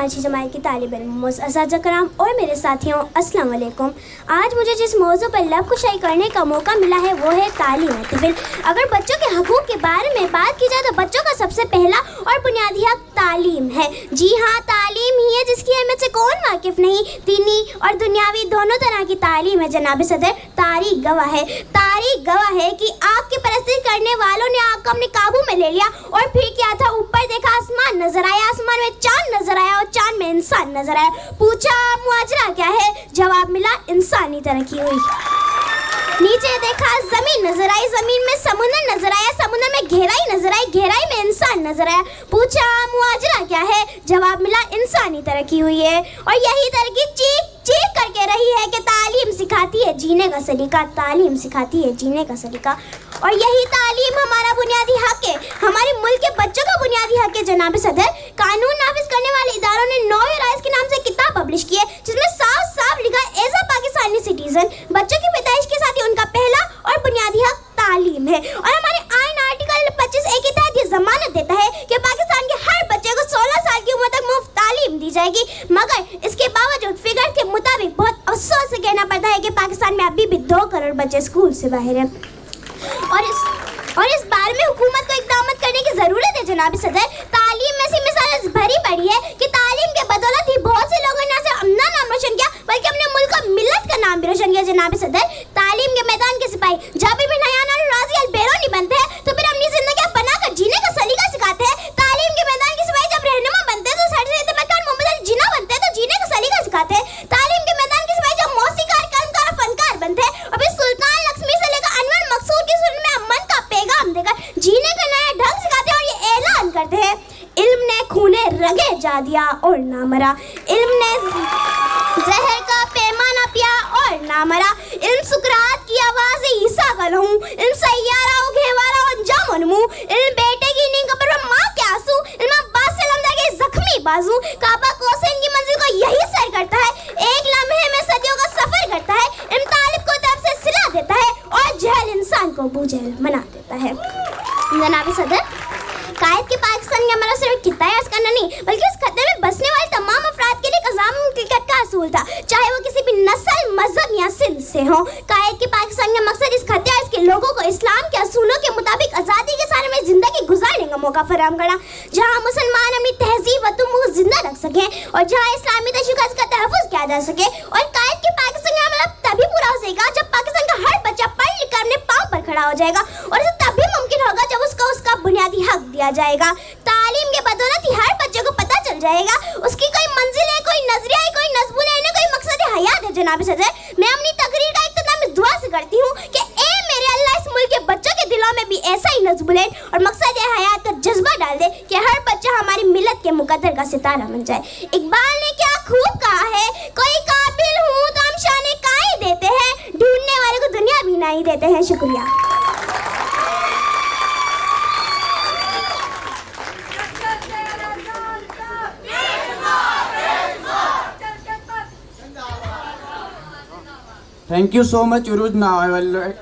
5वीं जमात की तालिब इल्म असातिज़ा कराम और मेरे साथियों, अस्सलाम वालेकुम। आज मुझे जिस मौजू पर लब कुशाई करने का मौका मिला है वो है तालीम। तिफिल अगर बच्चों के हकूक़ के बारे में बात की जाए तो बच्चों का सबसे पहला और बुनियादी हक तालीम है। जी हाँ, तालीम ही है जिसकी अहमियत से कौन वाकिफ़ नहीं। दीनी और दुनियावी दोनों तरह की तालीम है। जनाब सदर, तारीख गवाह है कि आग की परस्ती करने वालों ने आग को अपने काबू में ले लिया और फिर क्या था, ऊपर देखा आसमान नजर आया, आसमान में चांद नजर आया और चांद में इंसान नजर आया। पूछा मुआजरा क्या है, जवाब मिला इंसानी तरक्की हुई। नीचे देखा जमीन नजर आई, जमीन में समुद्र नजर आया, समुद्र में गहराई नजर आई, गहराई में इंसान नजर आया। पूछा मुआजरा क्या है, जवाब मिला इंसानी तरक्की हुई है। और यही तरक्की चीख चीख करके रही है कि तालीम सिखाती है जीने का सलीका, तालीम सिखाती है जीने का सलीका। और यही तालीम हमारा बुनियादी हक है, हमारे मुल्क के बच्चों का बुनियादी हक है। जनाब सदर, कानून नाफिज करने वाले इदारों ने नो राइट्स के नाम से किताब पब्लिश की है जिसमें साफ साफ लिखा है एज अ पाकिस्तानी सिटीजन बच्चों की पैदाइश के साथ ही उनका पहला और बुनियादी हक तालीम है। और हमारे आईन आर्टिकल 25A के तहत ये जमानत देता है कि पाकिस्तान के हर बच्चे को 16 साल की उम्र तक मुफ्त तालीम दी जाएगी। मगर इसके बावजूद फिगर के मुताबिक बहुत अफसोस से कहना पड़ता है कि पाकिस्तान में अभी भी 2 करोड़ बच्चे स्कूल से बाहर हैं। और इस बारे में हुकूमत को इक़दाम करने की ज़रूरत है। जनाब सदर, तालीम में ऐसी मिसालें भरी पड़ी है कि तालीम के बदौलत ही बहुत से लोगों ने अपना नाम रोशन किया बल्कि अपने मुल्क और मिल्लत का नाम भी रोशन किया। जनाब सदर, तालीम के मैदान के सिपाही जब भी नयान और राजी अलबेरोनी बनते हैं तो फिर अपनी जिंदगी बनाकर जीने का सलीका सिखाते हैं। तालीम के मैदान के सिपाही जब रहनुमा बनते हैं तो सरदार मोहम्मद अली जिन्ना बनते हैं तो जीने का सलीका सिखाते हैं। तालीम के मैदान के सिपाही जब मौसीकार, कलाकार, फनकार बनते हैं और फिर सुल्तान लक्ष्मी से लेकर अनवर मकसूद की सुन में अमन का पैगाम देकर जीने का नया ढंग सिखाते हैं और ये ऐलान करते हैं, इल्म ने खूने रगे जा दिया और ना मरा, इल्म ने जहर का पैमाना पिया और ना मरा, इल्म सुकरात की आवाज़ ईसा का लहू, इल्म सैयारा ओ घेवारा और अंजाम नमू, इल्म बेटे की नींद कब्र में माँ के आंसू, इल्म अब्बास से लमजा के जख्मी बाजू, काबा कौसैन की मंजिल को यही सर करता है, एक लम्हे में सदियों का सफर करता है, इल्म तालिब को तरफ से सिला देता है और जहल इंसान को बूझल बना देता है। जनाब सदर, कायद के पाकिस्तान का हमारा सिर्फ कितना अर्ज करना नहीं बल्कि उस खत्ते में बसने वाले तमाम अफराद के लिए कज़ाम मुमलिकत का असूल था, चाहे वो किसी भी नस्ल, मजहब या सिंध से हो। कायद के पाकिस्तान का मकसद इस खत्ते अर्ज के लोगों को इस्लाम के असूलों के मुताबिक आज़ादी के सारे में ज़िंदगी गुजारने का मौका फराहम करना, जहाँ मुसलमान अपनी तहजीब व तुमूह जिंदा रख सकें और जहाँ इस्लामी तशरीक़ात का तहफ़्फ़ुज़ किया जा सके। और कायद के पाकिस्तान का मतलब तभी पूरा हो सकेगा जब पाकिस्तान का हर बच्चा पढ़ लिख कर अपने पाँव पर खड़ा हो जाएगा और इसे तभी मुमकिन होगा जब उसका बुनियादी हक दिया जाएगा। तालीम के बदौलत ही हर बच्चे को पता चल जाएगा उसकी कोई मंजिल है, कोई नजरिया है, कोई नज़्बुल है, कोई मकसद हयात है। जनाब सदर, मैं अपनी तकरीर का इख्तिताम इस दुआ से करती हूँ कि ए मेरे अल्लाह, इस मुल्क के बच्चों के दिलों में भी ऐसा ही नज़्बुल है और मकसद हयात का जज्बा डाल दे कि हर बच्चा हमारी मिल्लत के मुकद्दर का सितारा बन जाए। इकबाल ने क्या खूब कहा है, कोई काबिल हूँ तो हम शाने का ही देते हैं, ढूंढने वाले को दुनिया भी नहीं देते हैं। शुक्रिया। Thank you so much, Uruj. Now I will